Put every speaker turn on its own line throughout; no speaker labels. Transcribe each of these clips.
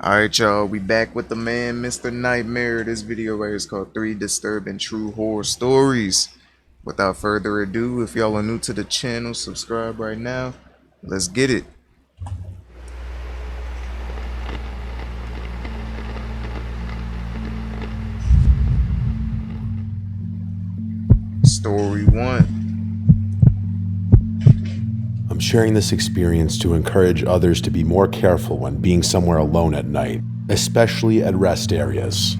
Alright, y'all, we back with the man, Mr. Nightmare. This video right here is called 3 Disturbing True Horror Stories. Without further ado, if y'all are new to the channel, subscribe right now. Let's get it. Story 1.
I'm sharing this experience to encourage others to be more careful when being somewhere alone at night, especially at rest areas.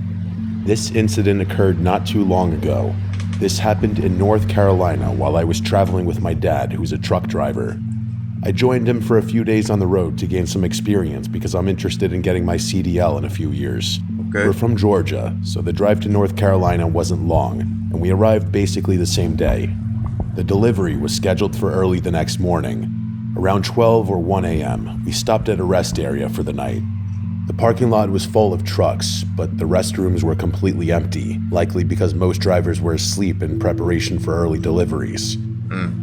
This incident occurred not too long ago. This happened in North Carolina while I was traveling with my dad, who's a truck driver. I joined him for a few days on the road to gain some experience because I'm interested in getting my CDL in a few years.
Okay.
We're from Georgia, so the drive to North Carolina wasn't long, and we arrived basically the same day. The delivery was scheduled for early the next morning. Around 12 or 1 a.m., we stopped at a rest area for the night. The parking lot was full of trucks, but the restrooms were completely empty, likely because most drivers were asleep in preparation for early deliveries.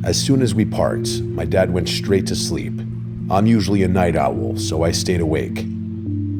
As soon as we parked, my dad went straight to sleep. I'm usually a night owl, so I stayed awake.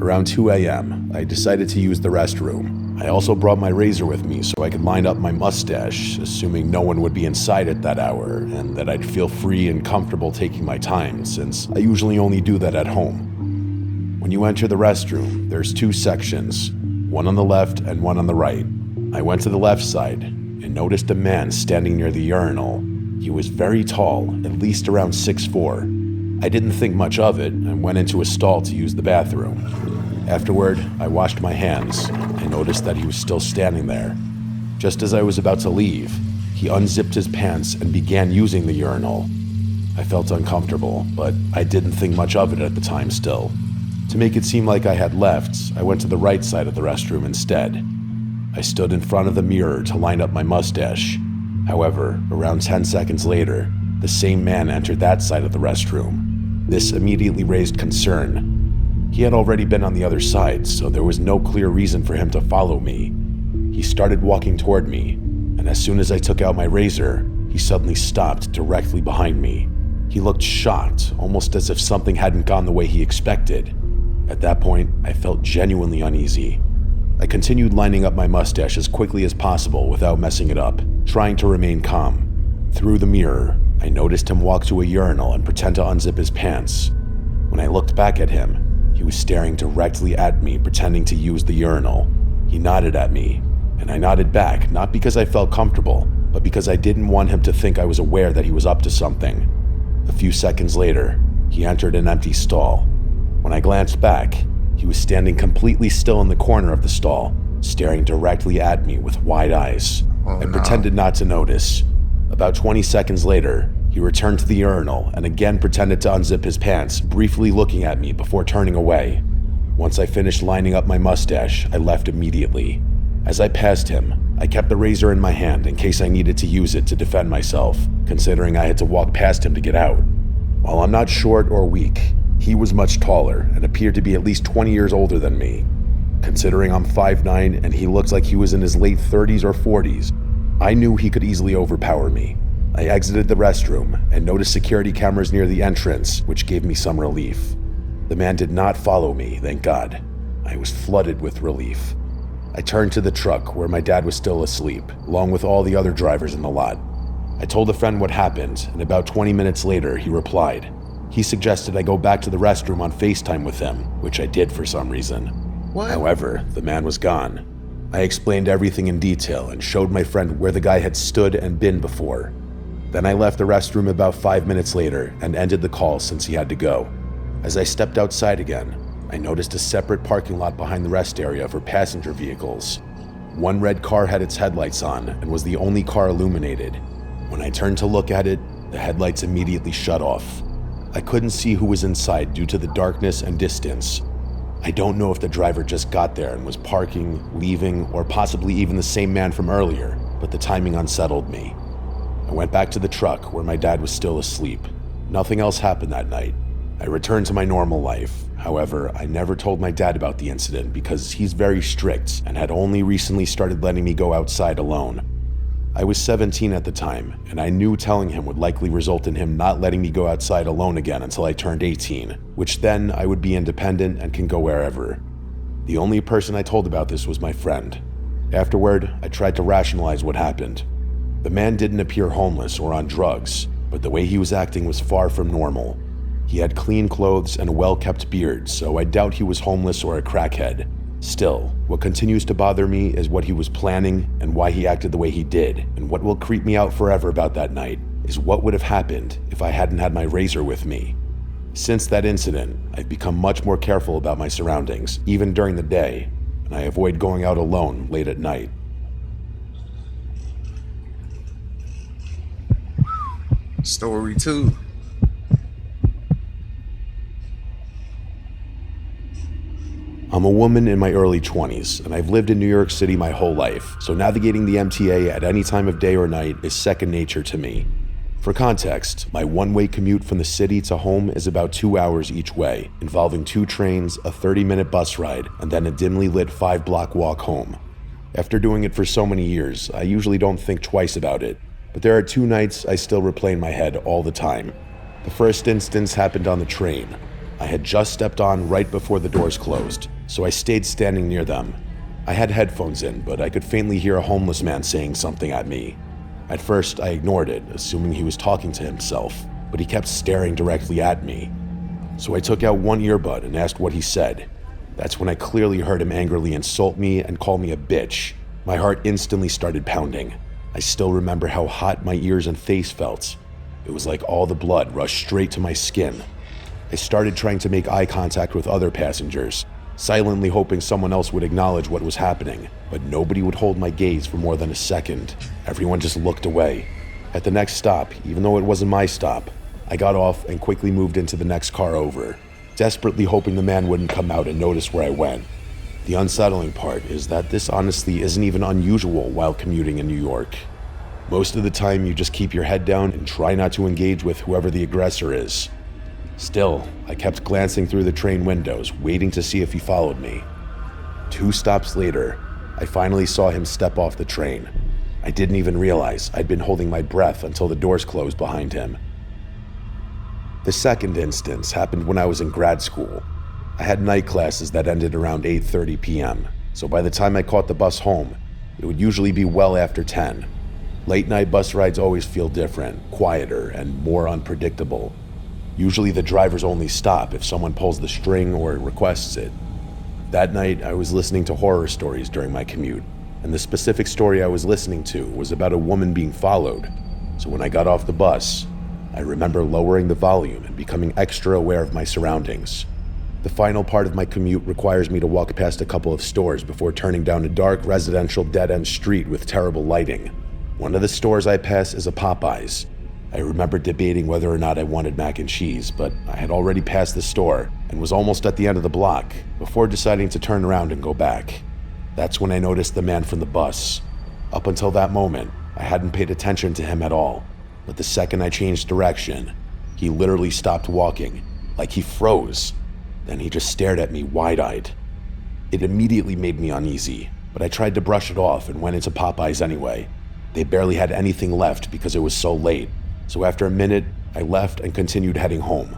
Around 2 a.m., I decided to use the restroom. I also brought my razor with me so I could line up my mustache, assuming no one would be inside at that hour, and that I'd feel free and comfortable taking my time, since I usually only do that at home. When you enter the restroom, there's two sections, one on the left and one on the right. I went to the left side and noticed a man standing near the urinal. He was very tall, at least around 6'4". I didn't think much of it and went into a stall to use the bathroom. Afterward, I washed my hands. I noticed that he was still standing there. Just as I was about to leave, he unzipped his pants and began using the urinal. I felt uncomfortable, but I didn't think much of it at the time still. To make it seem like I had left, I went to the right side of the restroom instead. I stood in front of the mirror to line up my mustache. However, around 10 seconds later, the same man entered that side of the restroom. This immediately raised concern. He had already been on the other side, so there was no clear reason for him to follow me. He started walking toward me, and as soon as I took out my razor, he suddenly stopped directly behind me. He looked shocked, almost as if something hadn't gone the way he expected. At that point, I felt genuinely uneasy. I continued lining up my mustache as quickly as possible without messing it up, trying to remain calm. Through the mirror, I noticed him walk to a urinal and pretend to unzip his pants. When I looked back at him, he was staring directly at me, pretending to use the urinal. He nodded at me, and I nodded back, not because I felt comfortable, but because I didn't want him to think I was aware that he was up to something. A few seconds later, he entered an empty stall. When I glanced back, he was standing completely still in the corner of the stall, staring directly at me with wide eyes. I pretended not to notice. About 20 seconds later, he returned to the urinal and again pretended to unzip his pants, briefly looking at me before turning away. Once I finished lining up my mustache, I left immediately. As I passed him, I kept the razor in my hand in case I needed to use it to defend myself, considering I had to walk past him to get out. While I'm not short or weak, he was much taller and appeared to be at least 20 years older than me. Considering I'm 5'9" and he looked like he was in his late 30s or 40s, I knew he could easily overpower me. I exited the restroom and noticed security cameras near the entrance, which gave me some relief. The man did not follow me, thank God. I was flooded with relief. I turned to the truck where my dad was still asleep, along with all the other drivers in the lot. I told a friend what happened, and about 20 minutes later, he replied. He suggested I go back to the restroom on FaceTime with him, which I did for some reason.
What?
However, the man was gone. I explained everything in detail and showed my friend where the guy had stood and been before. Then I left the restroom about 5 minutes later and ended the call since he had to go. As I stepped outside again, I noticed a separate parking lot behind the rest area for passenger vehicles. One red car had its headlights on and was the only car illuminated. When I turned to look at it, the headlights immediately shut off. I couldn't see who was inside due to the darkness and distance. I don't know if the driver just got there and was parking, leaving, or possibly even the same man from earlier, but the timing unsettled me. I went back to the truck where my dad was still asleep. Nothing else happened that night. I returned to my normal life. However, I never told my dad about the incident because he's very strict and had only recently started letting me go outside alone. I was 17 at the time, and I knew telling him would likely result in him not letting me go outside alone again until I turned 18, which then I would be independent and can go wherever. The only person I told about this was my friend. Afterward, I tried to rationalize what happened. The man didn't appear homeless or on drugs, but the way he was acting was far from normal. He had clean clothes and a well-kept beard, so I doubt he was homeless or a crackhead. Still, what continues to bother me is what he was planning and why he acted the way he did, and what will creep me out forever about that night is what would have happened if I hadn't had my razor with me. Since that incident, I've become much more careful about my surroundings, even during the day, and I avoid going out alone late at night.
Story 2.
I'm a woman in my early 20s, and I've lived in New York City my whole life, so navigating the MTA at any time of day or night is second nature to me. For context, my one-way commute from the city to home is about 2 hours each way, involving 2 trains, a 30-minute bus ride, and then a dimly lit 5-block walk home. After doing it for so many years, I usually don't think twice about it, but there are 2 nights I still replay in my head all the time. The first instance happened on the train. I had just stepped on right before the doors closed, so I stayed standing near them. I had headphones in, but I could faintly hear a homeless man saying something at me. At first, I ignored it, assuming he was talking to himself, but he kept staring directly at me. So I took out one earbud and asked what he said. That's when I clearly heard him angrily insult me and call me a bitch. My heart instantly started pounding. I still remember how hot my ears and face felt. It was like all the blood rushed straight to my skin. I started trying to make eye contact with other passengers, silently hoping someone else would acknowledge what was happening, but nobody would hold my gaze for more than a second. Everyone just looked away. At the next stop, even though it wasn't my stop, I got off and quickly moved into the next car over, desperately hoping the man wouldn't come out and notice where I went. The unsettling part is that this honestly isn't even unusual while commuting in New York. Most of the time, you just keep your head down and try not to engage with whoever the aggressor is. Still, I kept glancing through the train windows, waiting to see if he followed me. 2 stops later, I finally saw him step off the train. I didn't even realize I'd been holding my breath until the doors closed behind him. The second instance happened when I was in grad school. I had night classes that ended around 8:30 p.m., so by the time I caught the bus home, it would usually be well after 10. Late night bus rides always feel different, quieter, and more unpredictable. Usually the drivers only stop if someone pulls the string or requests it. That night, I was listening to horror stories during my commute, and the specific story I was listening to was about a woman being followed. So when I got off the bus, I remember lowering the volume and becoming extra aware of my surroundings. The final part of my commute requires me to walk past a couple of stores before turning down a dark residential dead-end street with terrible lighting. One of the stores I pass is a Popeyes. I remember debating whether or not I wanted mac and cheese, but I had already passed the store and was almost at the end of the block before deciding to turn around and go back. That's when I noticed the man from the bus. Up until that moment, I hadn't paid attention to him at all, but the second I changed direction, he literally stopped walking, like he froze. Then he just stared at me wide-eyed. It immediately made me uneasy, but I tried to brush it off and went into Popeyes anyway. They barely had anything left because it was so late. So after a minute, I left and continued heading home.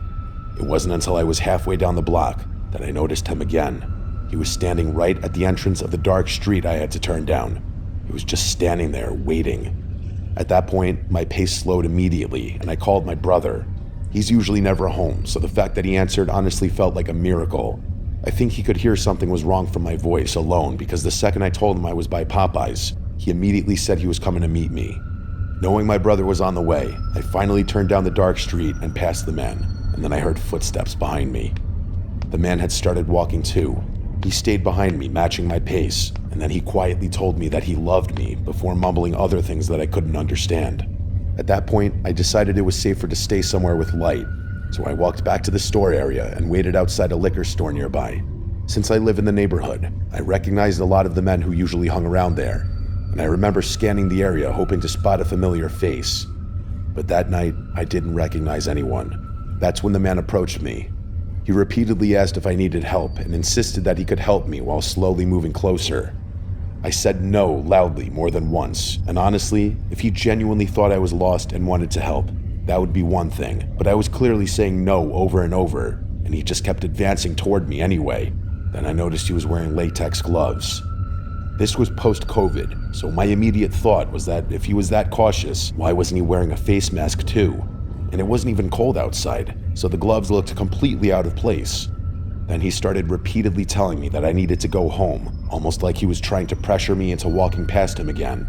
It wasn't until I was halfway down the block that I noticed him again. He was standing right at the entrance of the dark street I had to turn down. He was just standing there, waiting. At that point, my pace slowed immediately, and I called my brother. He's usually never home, so the fact that he answered honestly felt like a miracle. I think he could hear something was wrong from my voice alone, because the second I told him I was by Popeyes, he immediately said he was coming to meet me. Knowing my brother was on the way, I finally turned down the dark street and passed the man, and then I heard footsteps behind me. The man had started walking too. He stayed behind me, matching my pace, and then he quietly told me that he loved me before mumbling other things that I couldn't understand. At that point, I decided it was safer to stay somewhere with light, so I walked back to the store area and waited outside a liquor store nearby. Since I live in the neighborhood, I recognized a lot of the men who usually hung around there, and I remember scanning the area hoping to spot a familiar face. But that night, I didn't recognize anyone. That's when the man approached me. He repeatedly asked if I needed help and insisted that he could help me while slowly moving closer. I said no loudly more than once, and honestly, if he genuinely thought I was lost and wanted to help, that would be one thing, but I was clearly saying no over and over, and he just kept advancing toward me anyway. Then I noticed he was wearing latex gloves. This was post-COVID, so my immediate thought was that if he was that cautious, why wasn't he wearing a face mask too? And it wasn't even cold outside, so the gloves looked completely out of place. Then he started repeatedly telling me that I needed to go home, almost like he was trying to pressure me into walking past him again.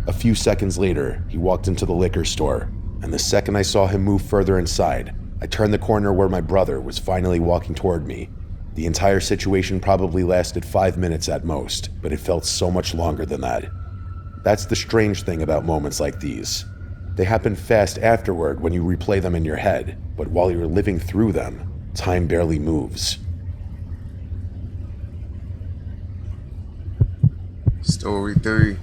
A few seconds later, he walked into the liquor store, and the second I saw him move further inside, I turned the corner where my brother was finally walking toward me. The entire situation probably lasted 5 minutes at most, but it felt so much longer than that. That's the strange thing about moments like these. They happen fast afterward when you replay them in your head, but while you're living through them, time barely moves.
Story 3.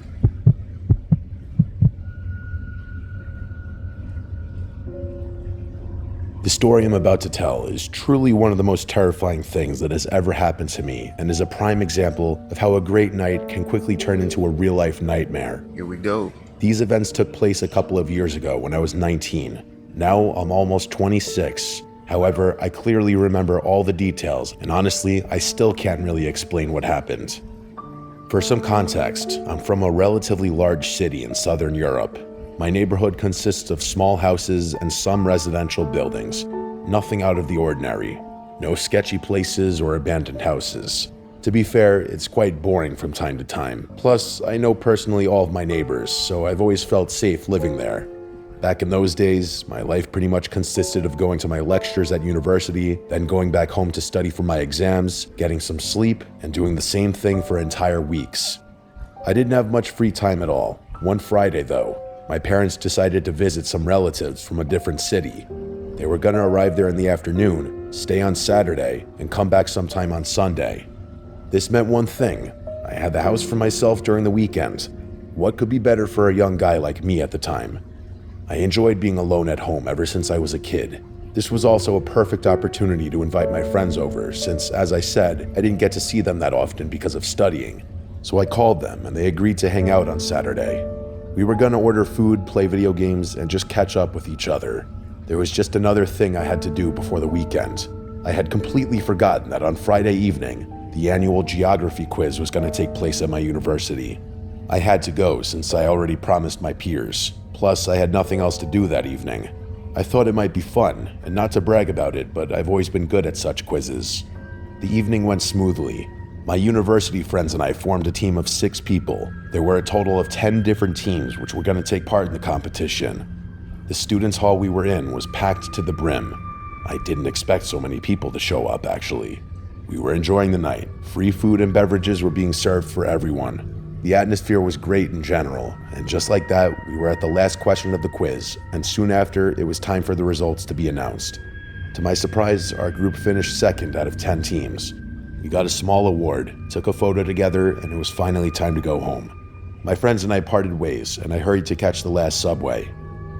The story I'm about to tell is truly one of the most terrifying things that has ever happened to me, and is a prime example of how a great night can quickly turn into a real-life nightmare.
Here we go.
These events took place a couple of years ago when I was 19. Now I'm almost 26. However, I clearly remember all the details, and honestly, I still can't really explain what happened. For some context, I'm from a relatively large city in southern Europe. My neighborhood consists of small houses and some residential buildings. Nothing out of the ordinary. No sketchy places or abandoned houses. To be fair, it's quite boring from time to time. Plus, I know personally all of my neighbors, so I've always felt safe living there. Back in those days, my life pretty much consisted of going to my lectures at university, then going back home to study for my exams, getting some sleep, and doing the same thing for entire weeks. I didn't have much free time at all. One Friday, though, my parents decided to visit some relatives from a different city. They were gonna arrive there in the afternoon, stay on Saturday, and come back sometime on Sunday. This meant one thing: I had the house for myself during the weekend. What could be better for a young guy like me at the time? I enjoyed being alone at home ever since I was a kid. This was also a perfect opportunity to invite my friends over, since, as I said, I didn't get to see them that often because of studying. So I called them, and they agreed to hang out on Saturday. We were gonna order food, play video games, and just catch up with each other. There was just another thing I had to do before the weekend. I had completely forgotten that on Friday evening, the annual geography quiz was gonna take place at my university. I had to go since I already promised my peers. Plus, I had nothing else to do that evening. I thought it might be fun, and not to brag about it, but I've always been good at such quizzes. The evening went smoothly. My university friends and I formed a team of 6 people. There were a total of 10 different teams which were going to take part in the competition. The students' hall we were in was packed to the brim. I didn't expect so many people to show up, actually. We were enjoying the night. Free food and beverages were being served for everyone. The atmosphere was great in general, and just like that, we were at the last question of the quiz, and soon after, it was time for the results to be announced. To my surprise, our group finished second out of 10 teams. We got a small award, took a photo together, and it was finally time to go home. My friends and I parted ways, and I hurried to catch the last subway.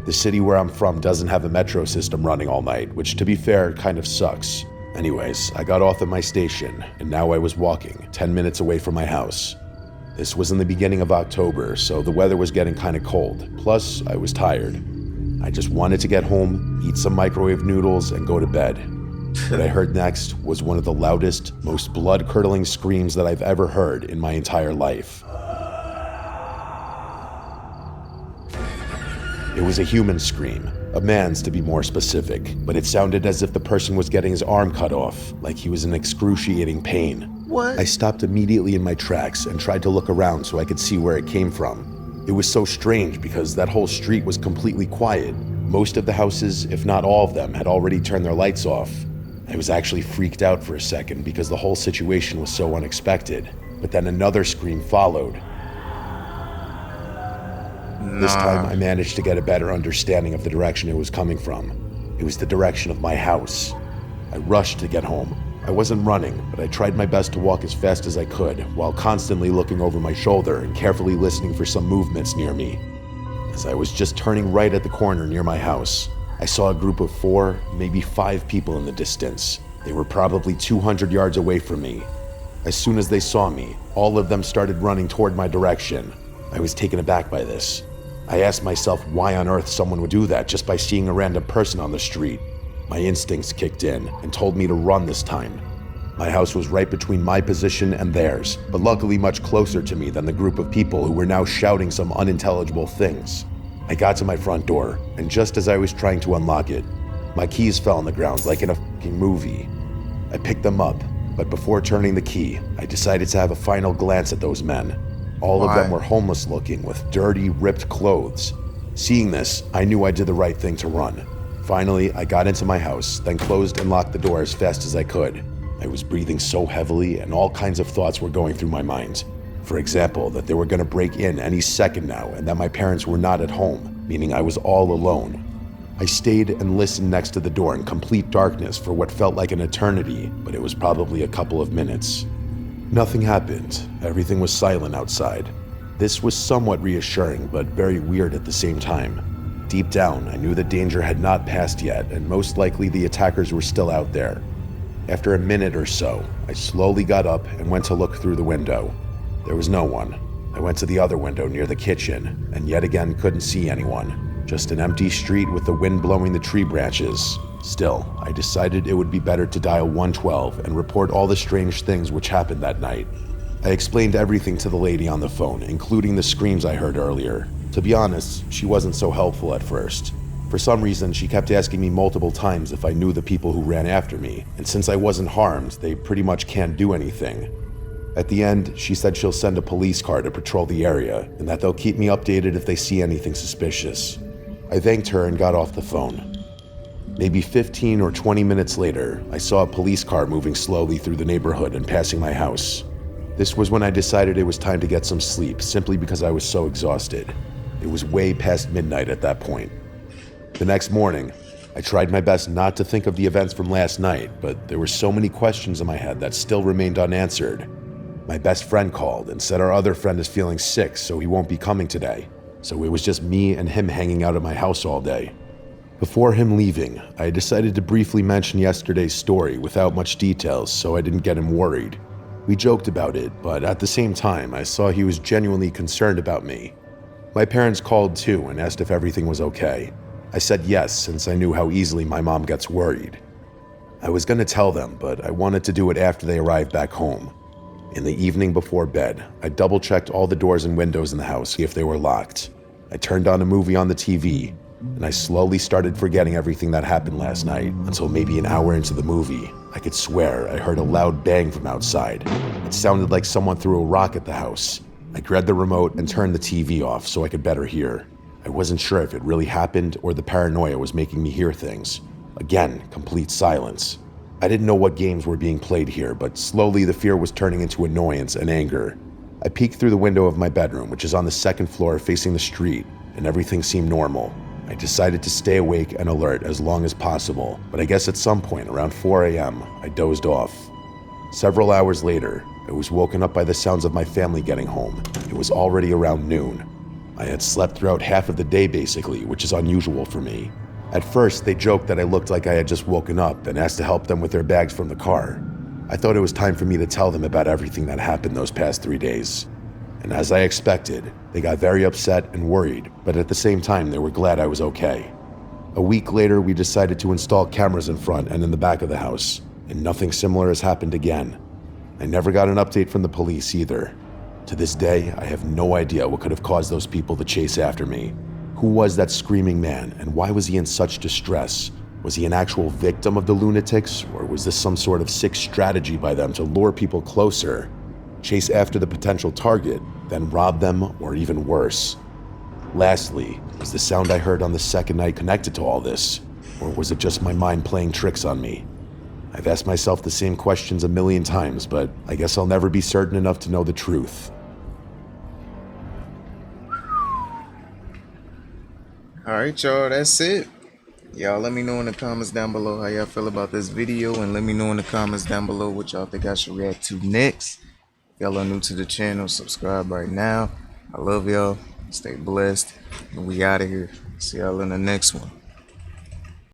The city where I'm from doesn't have a metro system running all night, which, to be fair, kind of sucks. Anyways, I got off at my station, and now I was walking, 10 minutes away from my house. This was in the beginning of October, so the weather was getting kind of cold. Plus, I was tired. I just wanted to get home, eat some microwave noodles, and go to bed. What I heard next was one of the loudest, most blood-curdling screams that I've ever heard in my entire life. It was a human scream, a man's to be more specific, but it sounded as if the person was getting his arm cut off, like he was in excruciating pain.
What?
I stopped immediately in my tracks and tried to look around so I could see where it came from. It was so strange because that whole street was completely quiet. Most of the houses, if not all of them, had already turned their lights off. I was actually freaked out for a second because the whole situation was so unexpected. But then another scream followed. This time I managed to get a better understanding of the direction it was coming from. It was the direction of my house. I rushed to get home. I wasn't running, but I tried my best to walk as fast as I could, while constantly looking over my shoulder and carefully listening for some movements near me. As I was just turning right at the corner near my house, I saw a group of 4, maybe 5 people in the distance. They were probably 200 yards away from me. As soon as they saw me, all of them started running toward my direction. I was taken aback by this. I asked myself why on earth someone would do that just by seeing a random person on the street. My instincts kicked in and told me to run this time. My house was right between my position and theirs, but luckily much closer to me than the group of people who were now shouting some unintelligible things. I got to my front door, and just as I was trying to unlock it, my keys fell on the ground like in a fucking movie. I picked them up, but before turning the key, I decided to have a final glance at those men. All of them were homeless looking with dirty, ripped clothes. Seeing this, I knew I did the right thing to run. Finally, I got into my house, then closed and locked the door as fast as I could. I was breathing so heavily and all kinds of thoughts were going through my mind. For example, that they were going to break in any second now and that my parents were not at home, meaning I was all alone. I stayed and listened next to the door in complete darkness for what felt like an eternity, but it was probably a couple of minutes. Nothing happened. Everything was silent outside. This was somewhat reassuring, but very weird at the same time. Deep down, I knew the danger had not passed yet, and most likely the attackers were still out there. After a minute or so, I slowly got up and went to look through the window. There was no one. I went to the other window near the kitchen, and yet again couldn't see anyone. Just an empty street with the wind blowing the tree branches. Still, I decided it would be better to dial 112 and report all the strange things which happened that night. I explained everything to the lady on the phone, including the screams I heard earlier. To be honest, she wasn't so helpful at first. For some reason, she kept asking me multiple times if I knew the people who ran after me, and since I wasn't harmed, they pretty much can't do anything. At the end, she said she'll send a police car to patrol the area, and that they'll keep me updated if they see anything suspicious. I thanked her and got off the phone. Maybe 15 or 20 minutes later, I saw a police car moving slowly through the neighborhood and passing my house. This was when I decided it was time to get some sleep, simply because I was so exhausted. It was way past midnight at that point. The next morning, I tried my best not to think of the events from last night, but there were so many questions in my head that still remained unanswered. My best friend called and said our other friend is feeling sick, so he won't be coming today. So it was just me and him hanging out at my house all day. Before him leaving, I decided to briefly mention yesterday's story without much details so I didn't get him worried. We joked about it, but at the same time, I saw he was genuinely concerned about me. My parents called too and asked if everything was okay. I said yes, since I knew how easily my mom gets worried. I was going to tell them, but I wanted to do it after they arrived back home. In the evening before bed, I double-checked all the doors and windows in the house to see if they were locked. I turned on a movie on the TV, and I slowly started forgetting everything that happened last night until maybe an hour into the movie. I could swear I heard a loud bang from outside. It sounded like someone threw a rock at the house. I grabbed the remote and turned the TV off so I could better hear. I wasn't sure if it really happened or the paranoia was making me hear things. Again, complete silence. I didn't know what games were being played here, but slowly the fear was turning into annoyance and anger. I peeked through the window of my bedroom, which is on the second floor facing the street, and everything seemed normal. I decided to stay awake and alert as long as possible, but I guess at some point around 4 a.m., I dozed off. Several hours later, I was woken up by the sounds of my family getting home. It was already around noon. I had slept throughout half of the day basically, which is unusual for me. At first, they joked that I looked like I had just woken up and asked to help them with their bags from the car. I thought it was time for me to tell them about everything that happened those past 3 days. And as I expected, they got very upset and worried, but at the same time, they were glad I was okay. A week later, we decided to install cameras in front and in the back of the house, and nothing similar has happened again. I never got an update from the police either. To this day, I have no idea what could have caused those people to chase after me. Who was that screaming man, and why was he in such distress? Was he an actual victim of the lunatics, or was this some sort of sick strategy by them to lure people closer, chase after the potential target, then rob them, or even worse? Lastly, was the sound I heard on the second night connected to all this, or was it just my mind playing tricks on me? I've asked myself the same questions a million times, but I guess I'll never be certain enough to know the truth.
Alright, y'all, that's it. Y'all let me know in the comments down below how y'all feel about this video, and let me know in the comments down below what y'all think I should react to next. If y'all are new to the channel, subscribe right now. I love y'all. Stay blessed. And we out of here. See y'all in the next one.